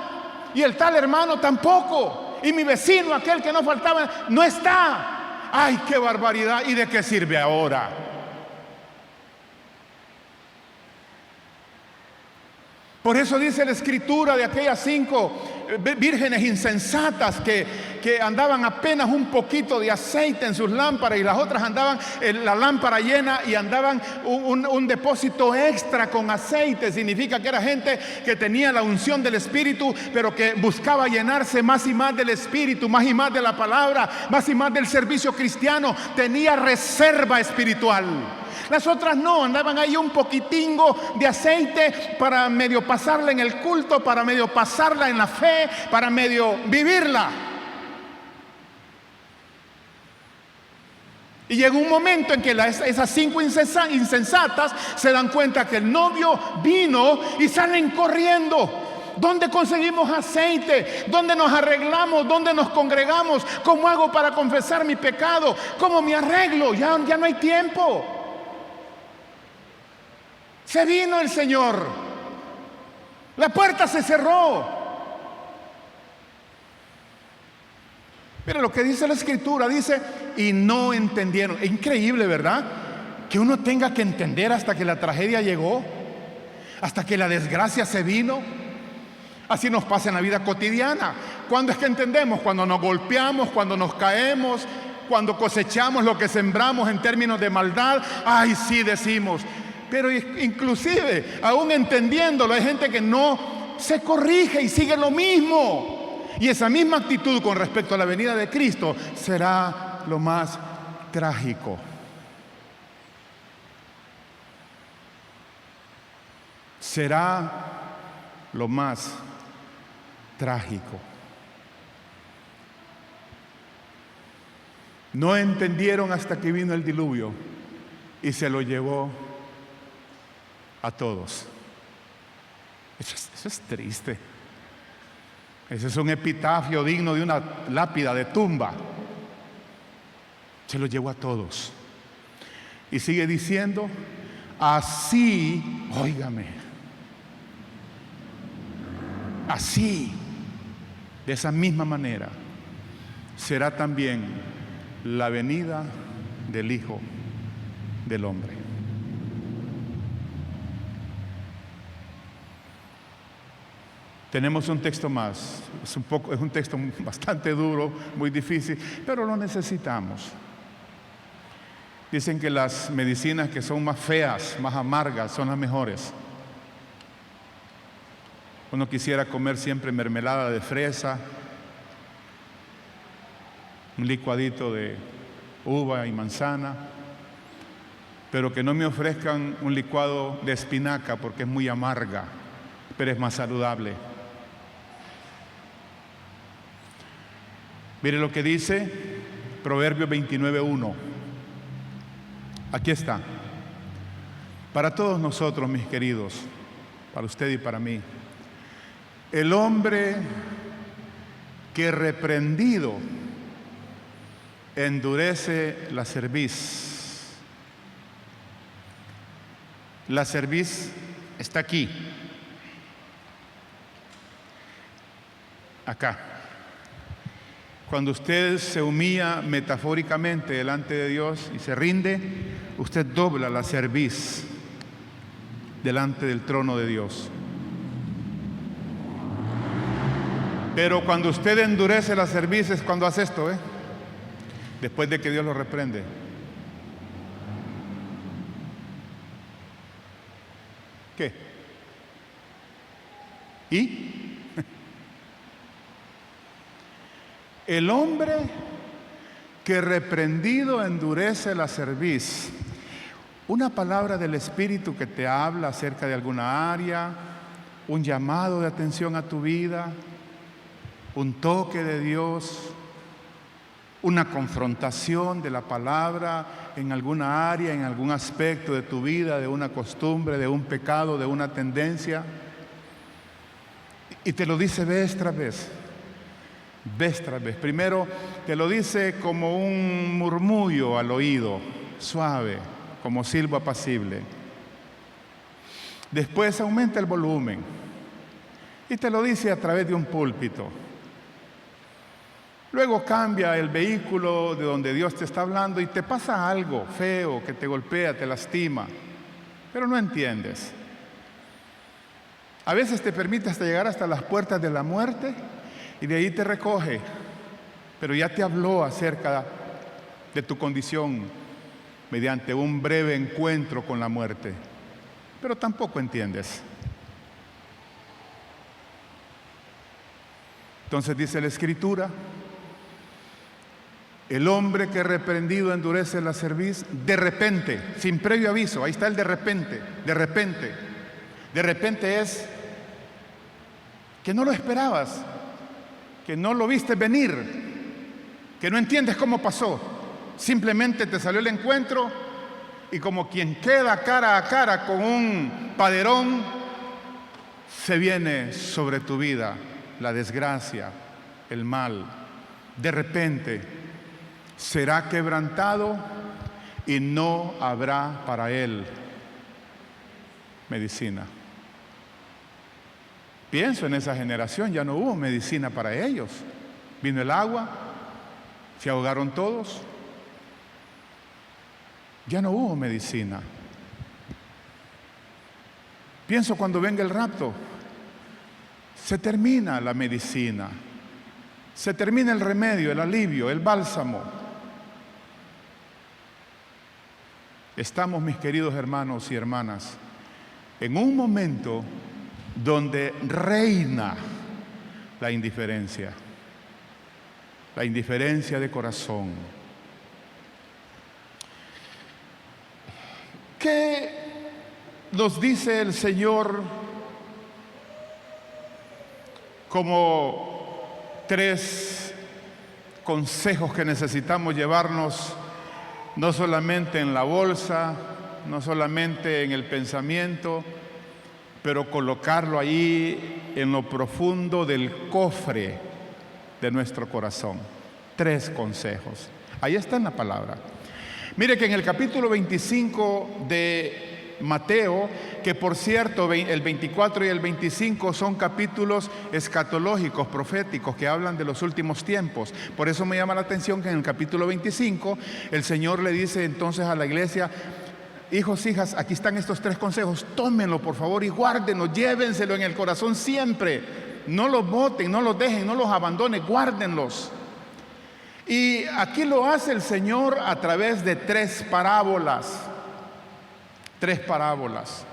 Y el tal hermano tampoco. Y mi vecino, aquel que no faltaba, no está. ¡Ay, qué barbaridad! ¿Y de qué sirve ahora? Por eso dice la Escritura de aquellas 5 vírgenes insensatas que andaban apenas un poquito de aceite en sus lámparas, y las otras andaban en la lámpara llena y andaban un depósito extra con aceite. Significa que era gente que tenía la unción del Espíritu, pero que buscaba llenarse más y más del Espíritu, más y más de la palabra, más y más del servicio cristiano. Tenía reserva espiritual. Las otras no, andaban ahí un poquitingo de aceite para medio pasarla en el culto, para medio pasarla en la fe, para medio vivirla. Y llegó un momento en que esas 5 insensatas se dan cuenta que el novio vino y salen corriendo. ¿Dónde conseguimos aceite? ¿Dónde nos arreglamos? ¿Dónde nos congregamos? ¿Cómo hago para confesar mi pecado? ¿Cómo me arreglo? Ya no hay tiempo. Se vino el Señor. La puerta se cerró. Mira lo que dice la Escritura, dice, y no entendieron. Es increíble, ¿verdad? Que uno tenga que entender hasta que la tragedia llegó, hasta que la desgracia se vino. Así nos pasa en la vida cotidiana. ¿Cuándo es que entendemos? Cuando nos golpeamos, cuando nos caemos, cuando cosechamos lo que sembramos en términos de maldad. Ay, sí, decimos. Pero inclusive, aún entendiéndolo, hay gente que no se corrige y sigue lo mismo. Y esa misma actitud con respecto a la venida de Cristo será lo más trágico. Será lo más trágico. No entendieron hasta que vino el diluvio y se lo llevó a todos. Eso es triste. Ese es un epitafio digno de una lápida de tumba. Se lo llevó a todos. Y sigue diciendo, así, óigame, así, de esa misma manera, será también la venida del Hijo del Hombre. Tenemos un texto más, es un texto bastante duro, muy difícil, pero lo necesitamos. Dicen que las medicinas que son más feas, más amargas, son las mejores. Uno quisiera comer siempre mermelada de fresa, un licuadito de uva y manzana, pero que no me ofrezcan un licuado de espinaca porque es muy amarga, pero es más saludable. Mire lo que dice Proverbios 29:1. Aquí está. Para todos nosotros, mis queridos, para usted y para mí. El hombre que reprendido endurece la cerviz. La cerviz está aquí. Acá. Cuando usted se humilla metafóricamente delante de Dios y se rinde, usted dobla la cerviz delante del trono de Dios. Pero cuando usted endurece la cerviz es cuando hace esto, después de que Dios lo reprende. ¿Qué? ¿Y? El hombre que reprendido endurece la cerviz. Una palabra del Espíritu que te habla acerca de alguna área, un llamado de atención a tu vida, un toque de Dios, una confrontación de la palabra en alguna área, en algún aspecto de tu vida, de una costumbre, de un pecado, de una tendencia. Y te lo dice vez tras vez. Vez tras vez. Primero te lo dice como un murmullo al oído, suave, como silbo apacible. Después aumenta el volumen y te lo dice a través de un púlpito. Luego cambia el vehículo de donde Dios te está hablando y te pasa algo feo que te golpea, te lastima, pero no entiendes. A veces te permite hasta llegar hasta las puertas de la muerte y de ahí te recoge, pero ya te habló acerca de tu condición mediante un breve encuentro con la muerte, pero tampoco entiendes. Entonces dice la Escritura El hombre que reprendido endurece la cerviz, de repente, sin previo aviso. Ahí está el de repente, de repente. De repente es que no lo esperabas, que no lo viste venir, que no entiendes cómo pasó. Simplemente te salió el encuentro y como quien queda cara a cara con un paderón, se viene sobre tu vida la desgracia, el mal. De repente será quebrantado y no habrá para él medicina. Pienso en esa generación, ya no hubo medicina para ellos. Vino el agua, se ahogaron todos. Ya no hubo medicina. Pienso cuando venga el rapto, se termina la medicina, se termina el remedio, el alivio, el bálsamo. Estamos, mis queridos hermanos y hermanas, en un momento donde reina la indiferencia de corazón. ¿Qué nos dice el Señor como 3 consejos que necesitamos llevarnos, no solamente en la bolsa, no solamente en el pensamiento, pero colocarlo ahí en lo profundo del cofre de nuestro corazón? 3 consejos. Ahí está en la palabra. Mire que en el capítulo 25 de Mateo, que por cierto el 24 y el 25 son capítulos escatológicos, proféticos, que hablan de los últimos tiempos. Por eso me llama la atención que en el capítulo 25 el Señor le dice entonces a la iglesia: hijos, hijas, aquí están estos 3 consejos, tómenlo por favor y guárdenlo, llévenselo en el corazón siempre. No los boten, no los dejen, no los abandonen, guárdenlos. Y aquí lo hace el Señor a través de 3 parábolas. 3 parábolas.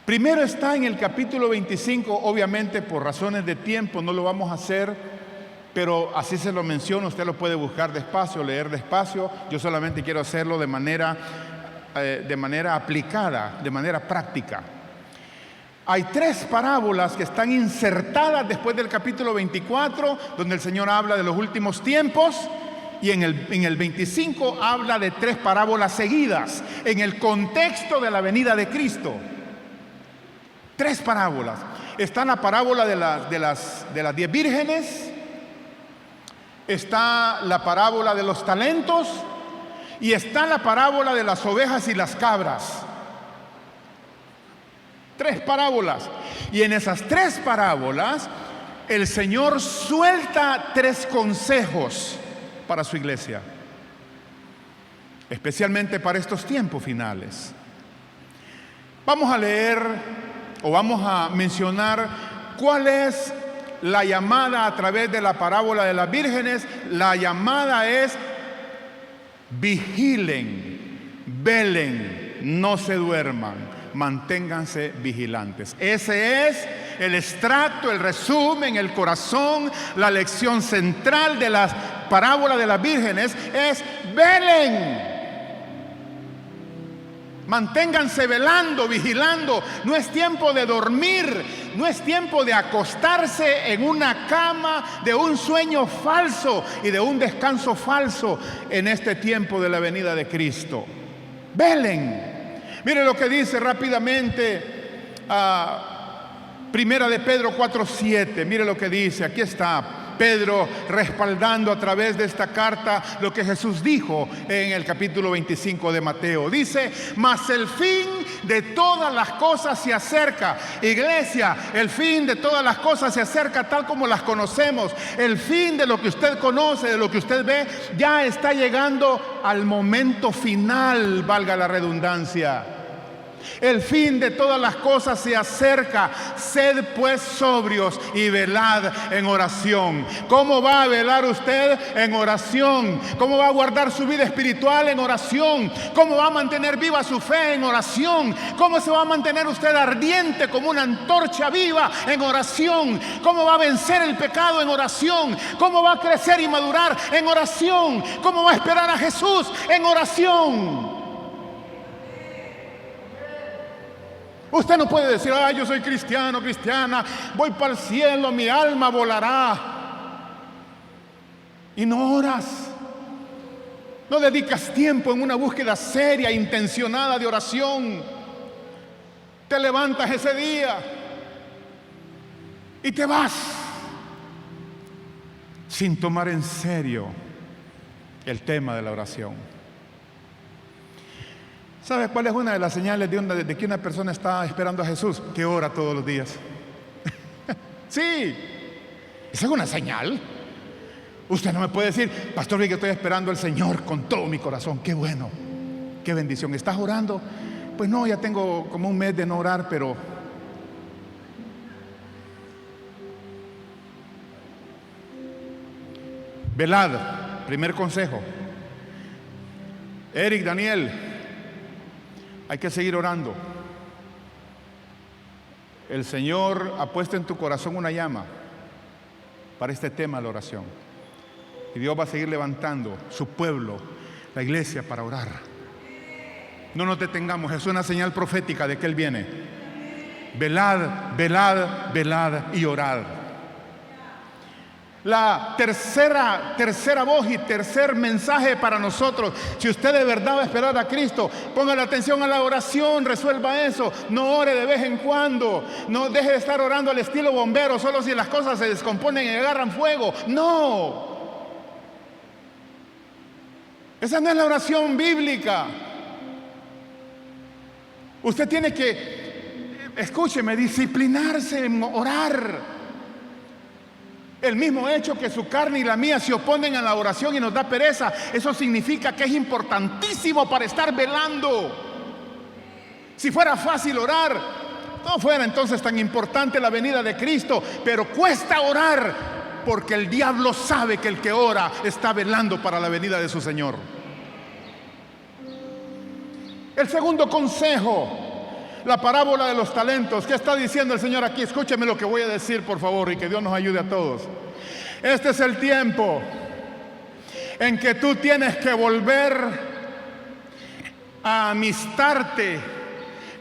Primero está en el capítulo 25, obviamente por razones de tiempo no lo vamos a hacer, pero así se lo menciono, usted lo puede buscar despacio, leer despacio. Yo solamente quiero hacerlo de manera aplicada, de manera práctica. Hay 3 parábolas que están insertadas después del capítulo 24, donde el Señor habla de los últimos tiempos, y en el 25 habla de 3 parábolas seguidas, en el contexto de la venida de Cristo. 3 parábolas. Está la parábola de las 10 vírgenes, está la parábola de los talentos, y está la parábola de las ovejas y las cabras. 3 parábolas. Y en esas 3 parábolas el Señor suelta 3 consejos para su iglesia, especialmente para estos tiempos finales. Vamos a leer o vamos a mencionar cuál es la llamada a través de la parábola de las vírgenes. La llamada es: vigilen, velen, no se duerman, manténganse vigilantes. Ese es el extracto, el resumen, el corazón, la lección central de la parábola de las vírgenes es: velen, manténganse velando, vigilando. No es tiempo de dormir, no es tiempo de acostarse en una cama de un sueño falso y de un descanso falso en este tiempo de la venida de Cristo. Velen. Mire lo que dice rápidamente Primera de Pedro 4:7. Mire lo que dice. Aquí está Pedro respaldando a través de esta carta lo que Jesús dijo en el capítulo 25 de Mateo. Dice: mas el fin de todas las cosas se acerca. Iglesia, el fin de todas las cosas se acerca tal como las conocemos. El fin de lo que usted conoce, de lo que usted ve, ya está llegando al momento final, valga la redundancia. El fin de todas las cosas se acerca. Sed pues sobrios y velad en oración. ¿Cómo va a velar usted? En oración. ¿Cómo va a guardar su vida espiritual? En oración. ¿Cómo va a mantener viva su fe? En oración. ¿Cómo se va a mantener usted ardiente como una antorcha viva? En oración. ¿Cómo va a vencer el pecado? En oración. ¿Cómo va a crecer y madurar? En oración. ¿Cómo va a esperar a Jesús? En oración. Usted no puede decir: yo soy cristiano, cristiana, voy para el cielo, mi alma volará. Y no oras. No dedicas tiempo en una búsqueda seria, intencionada de oración. Te levantas ese día y te vas sin tomar en serio el tema de la oración. ¿Sabe cuál es una de las señales de que una persona está esperando a Jesús? Que ora todos los días. Sí, esa es una señal. Usted no me puede decir: pastor, que estoy esperando al Señor con todo mi corazón. Qué bueno, qué bendición. ¿Estás orando? Pues no, ya tengo como un mes de no orar, pero velad. Primer consejo. Eric, Daniel, hay que seguir orando. El Señor ha puesto en tu corazón una llama para este tema de la oración. Y Dios va a seguir levantando su pueblo, la iglesia, para orar. No nos detengamos, es una señal profética de que Él viene. Velad, velad, velad y orad. La tercera voz y tercer mensaje para nosotros: si usted de verdad va a esperar a Cristo, ponga la atención a la oración, resuelva eso. No ore de vez en cuando, no deje de estar orando al estilo bombero, solo si las cosas se descomponen y agarran fuego. No, esa no es la oración bíblica. Usted tiene que, escúcheme, disciplinarse en orar. El mismo hecho que su carne y la mía se oponen a la oración y nos da pereza, eso significa que es importantísimo para estar velando. Si fuera fácil orar, no fuera entonces tan importante la venida de Cristo. Pero cuesta orar porque el diablo sabe que el que ora está velando para la venida de su Señor. El segundo consejo: la parábola de los talentos. ¿Qué está diciendo el Señor aquí? Escúcheme lo que voy a decir, por favor, y que Dios nos ayude a todos. Este es el tiempo en que tú tienes que volver a amistarte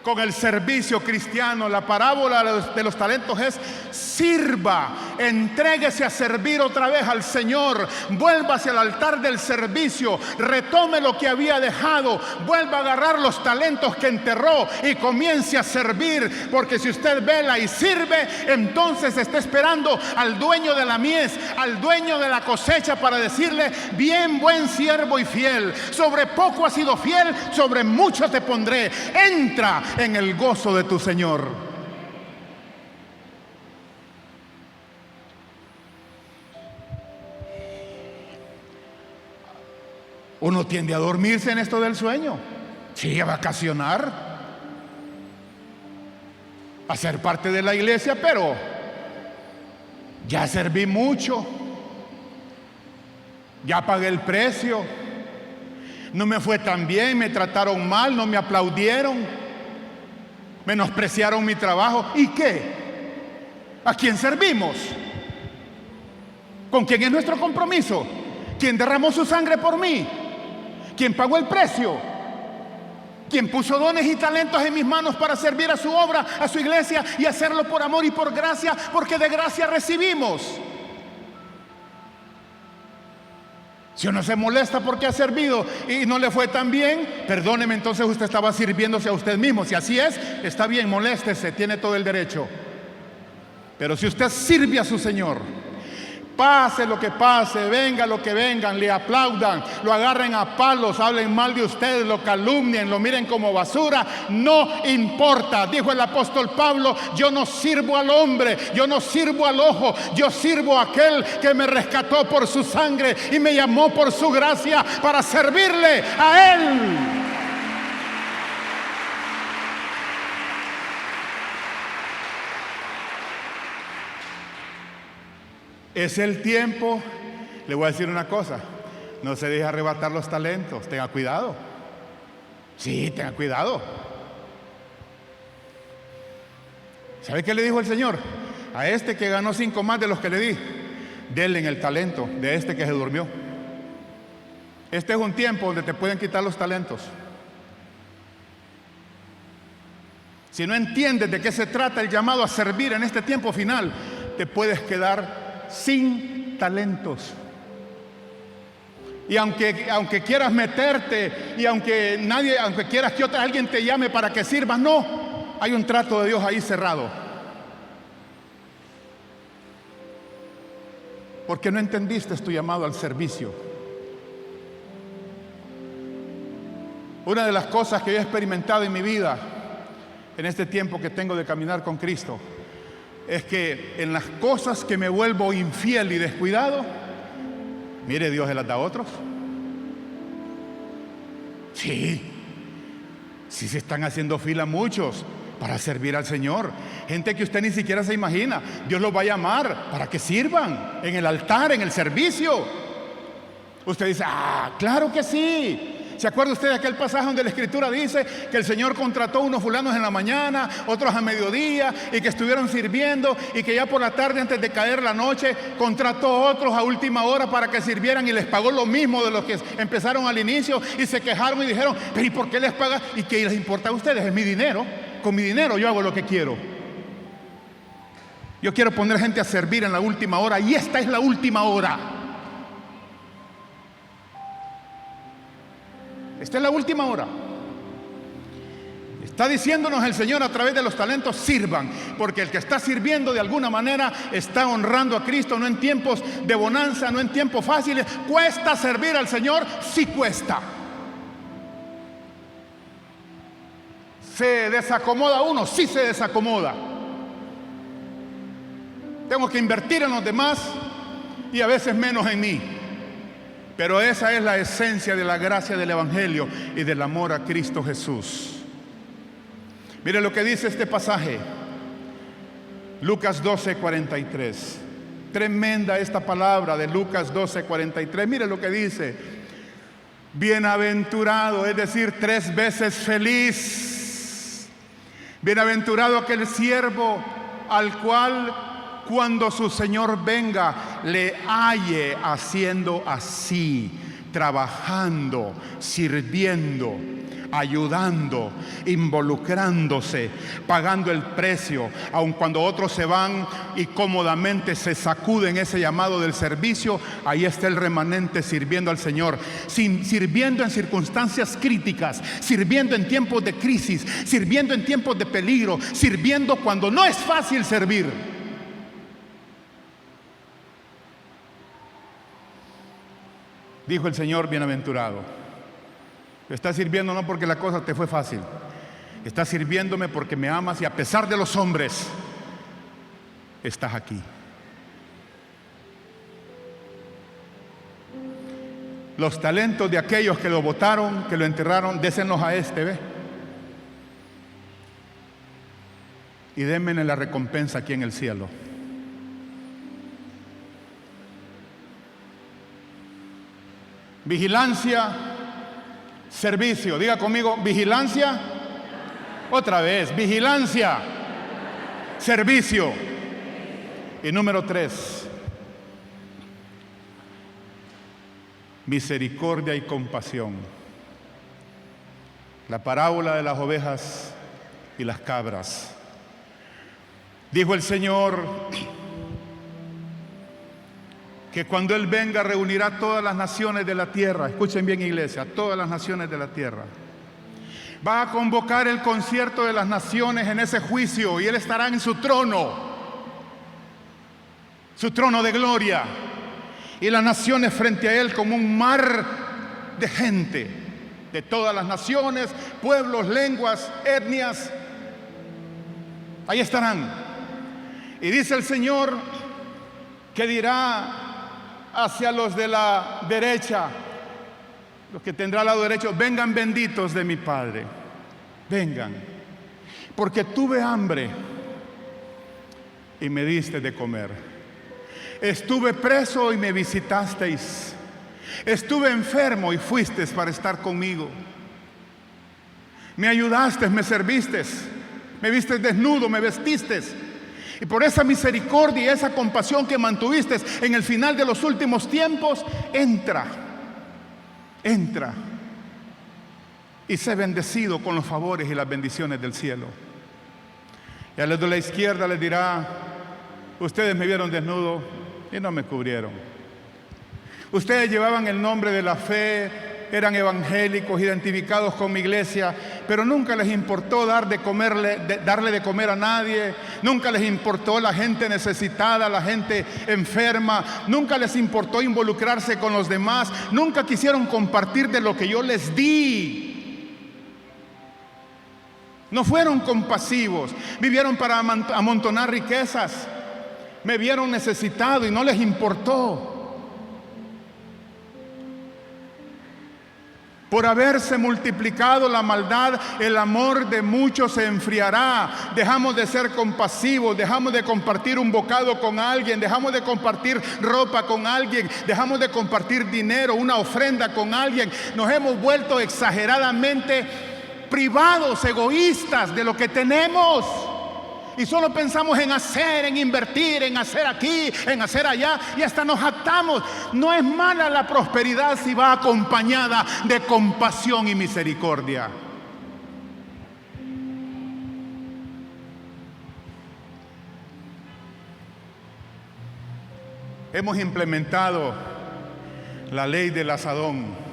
con el servicio cristiano. La parábola de los talentos es: sirva, entréguese a servir otra vez al Señor, vuelva hacia el altar del servicio, retome lo que había dejado, vuelva a agarrar los talentos que enterró y comience a servir. Porque si usted vela y sirve, entonces está esperando al dueño de la mies, al dueño de la cosecha, para decirle: bien, buen siervo y fiel, sobre poco has sido fiel, sobre mucho te pondré, entra en el gozo de tu Señor. Uno tiende a dormirse en esto del sueño. Sí, a vacacionar, a ser parte de la iglesia, pero ya serví mucho, ya pagué el precio, no me fue tan bien, me trataron mal, no me aplaudieron, menospreciaron mi trabajo. ¿Y qué? ¿A quién servimos? ¿Con quién es nuestro compromiso? ¿Quién derramó su sangre por mí? ¿Quién pagó el precio? ¿Quién puso dones y talentos en mis manos para servir a su obra, a su iglesia, y hacerlo por amor y por gracia? Porque de gracia recibimos. Si uno se molesta porque ha servido y no le fue tan bien, perdóneme, entonces usted estaba sirviéndose a usted mismo. Si así es, está bien, moléstese, tiene todo el derecho. Pero si usted sirve a su Señor, pase lo que pase, venga lo que vengan, le aplaudan, lo agarren a palos, hablen mal de usted, lo calumnien, lo miren como basura, no importa. Dijo el apóstol Pablo: yo no sirvo al hombre, yo no sirvo al ojo, yo sirvo a aquel que me rescató por su sangre y me llamó por su gracia para servirle a Él. Es el tiempo. Le voy a decir una cosa: no se deje arrebatar los talentos. Tenga cuidado. Sí, tenga cuidado. ¿Sabe qué le dijo el Señor? A este que ganó 5 más de los que le di, denle en el talento de este que se durmió. Este es un tiempo donde te pueden quitar los talentos. Si no entiendes de qué se trata el llamado a servir en este tiempo final, te puedes quedar sin talentos. Y aunque quieras meterte, y aunque quieras que alguien te llame para que sirvas, no. Hay un trato de Dios ahí cerrado. Porque no entendiste tu llamado al servicio. Una de las cosas que yo he experimentado en mi vida, en este tiempo que tengo de caminar con Cristo, es que en las cosas que me vuelvo infiel y descuidado, mire, Dios se las da a otros. Sí, se están haciendo fila muchos para servir al Señor. Gente que usted ni siquiera se imagina. Dios los va a llamar para que sirvan en el altar, en el servicio. Usted dice, claro que sí. ¿Se acuerda usted de aquel pasaje donde la Escritura dice que el Señor contrató unos fulanos en la mañana, otros a mediodía, y que estuvieron sirviendo, y que ya por la tarde, antes de caer la noche, contrató a otros a última hora para que sirvieran y les pagó lo mismo de los que empezaron al inicio? Y se quejaron y dijeron, pero ¿y por qué les paga? ¿Y qué les importa a ustedes? Es mi dinero. Con mi dinero yo hago lo que quiero. Yo quiero poner gente a servir en la última hora, y esta es la última hora. Esta es la última hora. Está diciéndonos el Señor a través de los talentos: sirvan, porque el que está sirviendo de alguna manera está honrando a Cristo, no en tiempos de bonanza, no en tiempos fáciles. ¿Cuesta servir al Señor? Sí cuesta. ¿Se desacomoda uno? Sí se desacomoda. Tengo que invertir en los demás y a veces menos en mí. Pero esa es la esencia de la gracia del Evangelio y del amor a Cristo Jesús. Mire lo que dice este pasaje, Lucas 12:43. Tremenda esta palabra de Lucas 12:43. Mire lo que dice: bienaventurado, es decir, 3 veces feliz. Bienaventurado aquel siervo al cual, cuando su Señor venga, le halle haciendo así, trabajando, sirviendo, ayudando, involucrándose, pagando el precio, aun cuando otros se van y cómodamente se sacuden ese llamado del servicio. Ahí está el remanente sirviendo al Señor, sirviendo en circunstancias críticas, sirviendo en tiempos de crisis, sirviendo en tiempos de peligro, sirviendo cuando no es fácil servir. Dijo el Señor: bienaventurado. Estás sirviendo no porque la cosa te fue fácil. Estás sirviéndome porque me amas y a pesar de los hombres, estás aquí. Los talentos de aquellos que lo botaron, que lo enterraron, désenlos a este, ¿ve? Y denme la recompensa aquí en el cielo. Vigilancia, servicio. Diga conmigo: vigilancia. Otra vez: vigilancia, servicio. Y número 3, misericordia y compasión. La parábola de las ovejas y las cabras. Dijo el Señor que cuando Él venga reunirá a todas las naciones de la tierra. Escuchen bien, iglesia, todas las naciones de la tierra. Va a convocar el concierto de las naciones en ese juicio, y Él estará en su trono de gloria, y las naciones frente a Él como un mar de gente, de todas las naciones, pueblos, lenguas, etnias. Ahí estarán. Y dice el Señor que dirá hacia los de la derecha, los que tendrá al lado derecho: vengan benditos de mi Padre, vengan, porque tuve hambre y me diste de comer, Estuve preso y me visitasteis. Estuve enfermo y fuisteis para estar conmigo. Me ayudaste, me serviste, me viste desnudo, me vestiste. Y por esa misericordia y esa compasión que mantuviste en el final de los últimos tiempos, entra y sé bendecido con los favores y las bendiciones del cielo. Y al de la izquierda les dirá: ustedes me vieron desnudo y no me cubrieron. Ustedes llevaban el nombre de la fe, eran evangélicos, identificados con mi iglesia, pero nunca les importó darle de comer a nadie, nunca les importó la gente necesitada, la gente enferma, nunca les importó involucrarse con los demás, nunca quisieron compartir de lo que yo les di. No fueron compasivos, vivieron para amontonar riquezas, me vieron necesitado y no les importó. Por haberse multiplicado la maldad, el amor de muchos se enfriará. Dejamos de ser compasivos, dejamos de compartir un bocado con alguien, dejamos de compartir ropa con alguien, dejamos de compartir dinero, una ofrenda con alguien. Nos hemos vuelto exageradamente privados, egoístas de lo que tenemos. Y solo pensamos en hacer, en invertir, en hacer aquí, en hacer allá, y hasta nos jactamos. No es mala la prosperidad si va acompañada de compasión y misericordia. Hemos implementado la ley del asadón.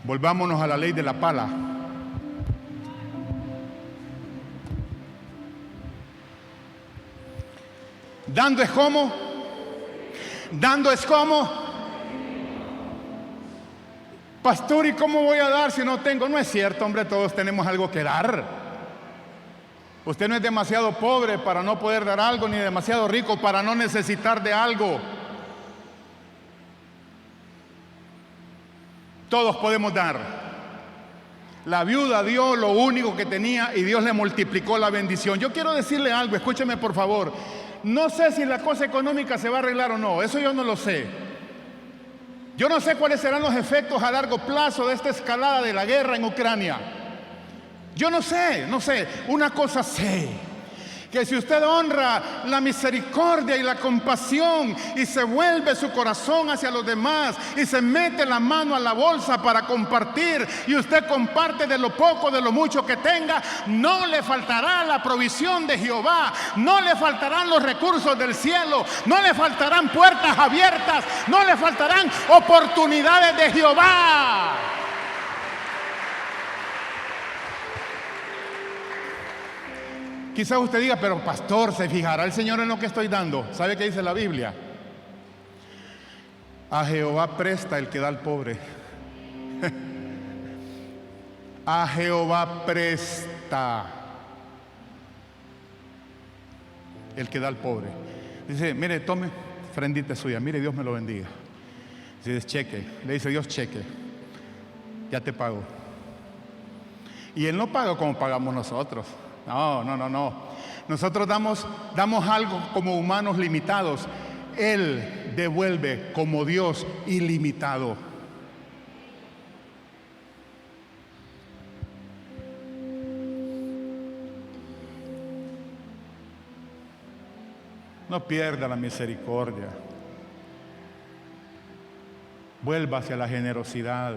Volvámonos a la ley de la pala. Dando es como. Dando es como. Pastor, ¿y cómo voy a dar si no tengo? No es cierto, hombre, todos tenemos algo que dar. Usted no es demasiado pobre para no poder dar algo, ni demasiado rico para no necesitar de algo. Todos podemos dar. La viuda dio lo único que tenía y Dios le multiplicó la bendición. Yo quiero decirle algo, escúcheme por favor. No sé si la cosa económica se va a arreglar o no, eso yo no lo sé. Yo no sé cuáles serán los efectos a largo plazo de esta escalada de la guerra en Ucrania. Yo no sé. Una cosa sé. Que si usted honra la misericordia y la compasión y se vuelve su corazón hacia los demás y se mete la mano a la bolsa para compartir y usted comparte de lo poco, de lo mucho que tenga, no le faltará la provisión de Jehová, no le faltarán los recursos del cielo, no le faltarán puertas abiertas, no le faltarán oportunidades de Jehová. Quizás usted diga, pero pastor, ¿se fijará el Señor en lo que estoy dando? ¿Sabe qué dice la Biblia? A Jehová presta el que da al pobre. A Jehová presta el que da al pobre. Dice, mire, tome, ofrendita suya, mire, Dios me lo bendiga. Dice, cheque, le dice Dios, cheque, ya te pago. Y Él no paga como pagamos nosotros. No. Nosotros damos algo como humanos limitados. Él devuelve como Dios ilimitado. No pierda la misericordia. Vuelva hacia la generosidad.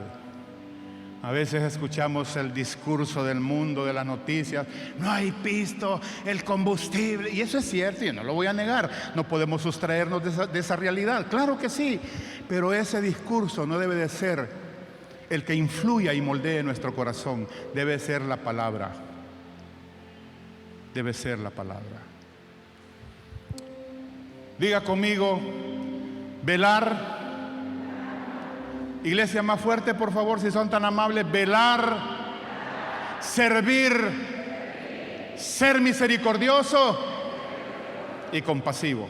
A veces escuchamos el discurso del mundo, de las noticias, no hay pisto, el combustible, y eso es cierto, y no lo voy a negar, no podemos sustraernos de esa realidad, claro que sí, pero ese discurso no debe de ser el que influya y moldee nuestro corazón, debe ser la palabra, debe ser la palabra. Diga conmigo, velar. Iglesia, más fuerte, por favor, si son tan amables. Velar, servir, ser misericordioso y compasivo.